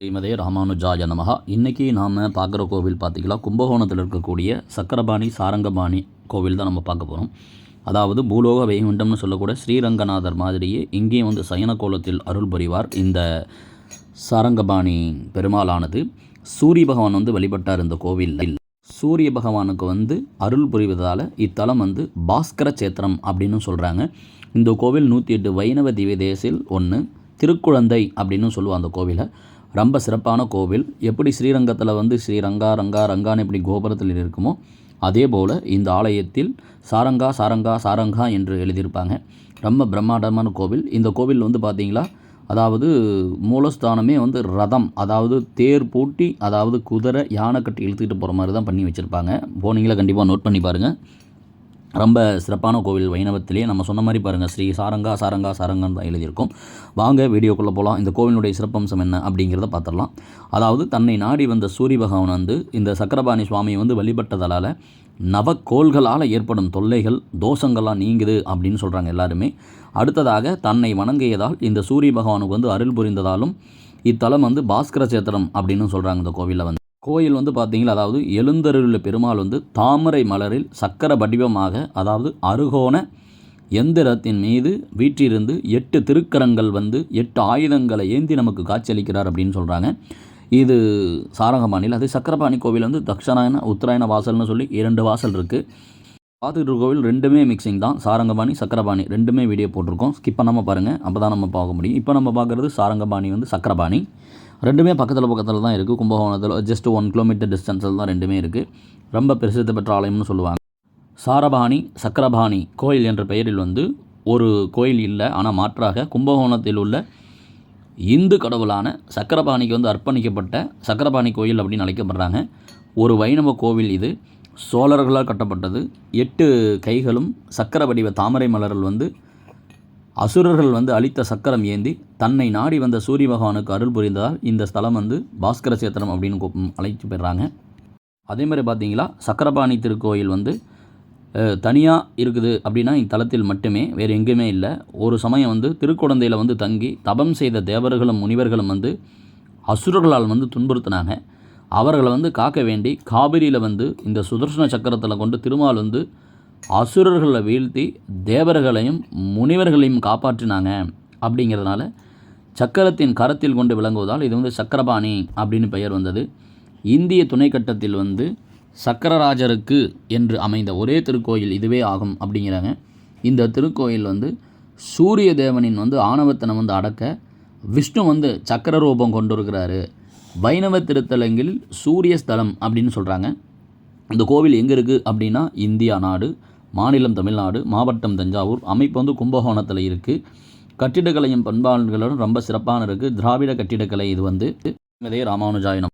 ஸ்ரீமதே ராமானுஜாய நமஹா. இன்றைக்கி நாம் பார்க்குற கோவில் பார்த்திங்களா, கும்பகோணத்தில் இருக்கக்கூடிய சக்கரபாணி சாரங்கபாணி கோவில் தான் நம்ம பார்க்க போகிறோம். அதாவது பூலோக வைகுண்டம்னு சொல்லக்கூட ஸ்ரீரங்கநாதர் மாதிரியே இங்கேயும் வந்து சயன கோலத்தில் அருள் புரிவார். இந்த சாரங்கபாணி பெருமாளானது சூரிய பகவான் வந்து வழிபட்டார் இந்த கோவிலில். சூரிய பகவானுக்கு வந்து அருள் புரிவதால் இத்தலம் வந்து பாஸ்கர சேத்திரம் அப்படின்னு சொல்கிறாங்க. இந்த கோவில் 108 வைணவ திவ்ய தேசில் ஒன்று. திருக்குழந்தை அப்படின்னு சொல்லுவாள் அந்த கோவிலை. ரொம்ப சிறப்பான கோவில். எப்படி ஸ்ரீரங்கத்தில் வந்து ஸ்ரீரங்கா ரங்கா ரங்கான்னு எப்படி கோபுரத்தில் இருக்குமோ அதே போல் இந்த ஆலயத்தில் சாரங்கா சாரங்கா சாரங்கா என்று எழுதியிருப்பாங்க. ரொம்ப பிரம்மாண்டமான கோவில். இந்த கோவில் வந்து பார்த்திங்களா, அதாவது மூலஸ்தானமே வந்து ரதம், அதாவது தேர் பூட்டி, அதாவது குதிரை யானை கட்டி இழுத்துக்கிட்டு போகிற மாதிரி தான் பண்ணி வச்சுருப்பாங்க. போனீங்களா கண்டிப்பாக நோட் பண்ணி பாருங்கள். ரொம்ப சிறப்பான கோவில். வைணவத்திலே நம்ம சொன்ன மாதிரி பாருங்கள், ஸ்ரீ சாரங்கா சாரங்கா சாரங்கன்னு தான் எழுதியிருக்கும். வாங்க வீடியோக்குள்ளே போகலாம். இந்த கோவிலுடைய சிறப்பம்சம் என்ன அப்படிங்கிறத பார்த்துடலாம். அதாவது தன்னை நாடி வந்த சூரிய பகவான் வந்து இந்த சக்கரபாணி சுவாமியை வந்து வழிபட்டதால் நவக்கோள்களால் ஏற்படும் தொல்லைகள் தோஷங்கள்லாம் நீங்குது அப்படின்னு சொல்கிறாங்க எல்லாருமே. அடுத்ததாக தன்னை வணங்கியதால் இந்த சூரிய பகவானுக்கு வந்து அருள் புரிந்ததாலும் இத்தலம் வந்து பாஸ்கர சேத்திரம் அப்படின்னு சொல்கிறாங்க. இந்த கோவிலில் வந்து கோயில் வந்து பார்த்திங்களா, அதாவது எழுந்தருளுள்ள பெருமாள் வந்து தாமரை மலரில் சக்கர வடிவமாக, அதாவது அருகோண எந்திரத்தின் மீது வீற்றிருந்து 8 திருக்கரங்கள் வந்து 8 ஆயுதங்களை ஏந்தி நமக்கு காட்சியளிக்கிறார் அப்படின்னு சொல்கிறாங்க. இது சாரங்கபாணியில். அது சக்கரபாணி கோவில் வந்து தக்ஷணாயன உத்தராயண வாசல்னு சொல்லி 2 வாசல் இருக்குது. பார்த்துக்கிட்டு கோவில் ரெண்டுமே மிக்சிங் தான். சாரங்கபாணி சக்கரபாணி ரெண்டுமே வீடியோ போட்டிருக்கோம். ஸ்கிப் பண்ணாமல் பாருங்கள், அப்போ தான் நம்ம பார்க்க முடியும். இப்போ நம்ம பார்க்குறது சாரங்கபாணி வந்து சக்கரபாணி. ரெண்டுமே பக்கத்தில் தான் இருக்குது. கும்பகோணத்தில் ஜஸ்ட் 1 கிலோமீட்டர் டிஸ்டன்ஸில் தான் ரெண்டுமே இருக்குது. ரொம்ப பிரசித்தி பெற்ற ஆலயம்னு சொல்லுவாங்க. சாரபாணி சக்கரபாணி கோயில் என்ற பெயரில் வந்து ஒரு கோயில் இல்லை. ஆனால் மாற்றாக கும்பகோணத்தில் உள்ள இந்து கடவுளான சக்கரபாணிக்கு வந்து அர்ப்பணிக்கப்பட்ட சக்கரபாணி கோயில் அப்படின்னு அழைக்கப்படுறாங்க. ஒரு வைணவ கோவில் இது. சோழர்களால் கட்டப்பட்டது. 8 கைகளும் சக்கர வடிவ தாமரை மலர்கள் வந்து அசுரர்கள் வந்து அளித்த சக்கரம் ஏந்தி தன்னை நாடி வந்த சூரிய பகவானுக்கு அருள் புரிந்ததால் இந்த ஸ்தலம் வந்து பாஸ்கர சேத்திரம் அப்படின்னு அழைச்சி பெறாங்க. அதே மாதிரி பார்த்தீங்களா, சக்கரபாணி திருக்கோயில் வந்து தனியாக இருக்குது அப்படின்னா இத்தலத்தில் மட்டுமே, வேறு எங்கேயுமே இல்லை. ஒரு சமயம் வந்து திருக்குழந்தையில் வந்து தங்கி தபம் செய்த தேவர்களும் முனிவர்களும் வந்து அசுரர்களால் வந்து துன்புறுத்தினாங்க. அவர்களை வந்து காக்க வேண்டி காவிரியில் வந்து இந்த சுதர்சன சக்கரத்தில் கொண்டு திருமால் வந்து அசுரர்களை வீழ்த்தி தேவர்களையும் முனிவர்களையும் காப்பாற்றினாங்க. அப்படிங்கிறதுனால சக்கரத்தின் கரத்தில் கொண்டு விளங்குவதால் இது வந்து சக்கரபாணி அப்படின்னு பெயர் வந்தது. இந்திய துணைக்கட்டத்தில் வந்து சக்கரராஜருக்கு என்று அமைந்த ஒரே திருக்கோயில் இதுவே ஆகும் அப்படிங்கிறாங்க. இந்த திருக்கோயில் வந்து சூரிய தேவனின் வந்து ஆணவத்தனம் வந்து அடக்க விஷ்ணு வந்து சக்கர ரூபம் கொண்டு இருக்கிறாரு. வைணவ திருத்தலங்களில் சூரிய ஸ்தலம் அப்படின்னு சொல்கிறாங்க. இந்த கோவில் எங்கே இருக்குது அப்படின்னா இந்தியா நாடு, மாநிலம் தமிழ்நாடு, மாவட்டம் தஞ்சாவூர், அமைப்பு வந்து கும்பகோணத்தில் இருக்குது. கட்டிடக்கலையும் பண்பாடுகளும் ரொம்ப சிறப்பான இருக்குது. திராவிட கட்டிடக்கலை இது வந்து. ஸ்ரீமதே ராமானுஜாய நமஹா.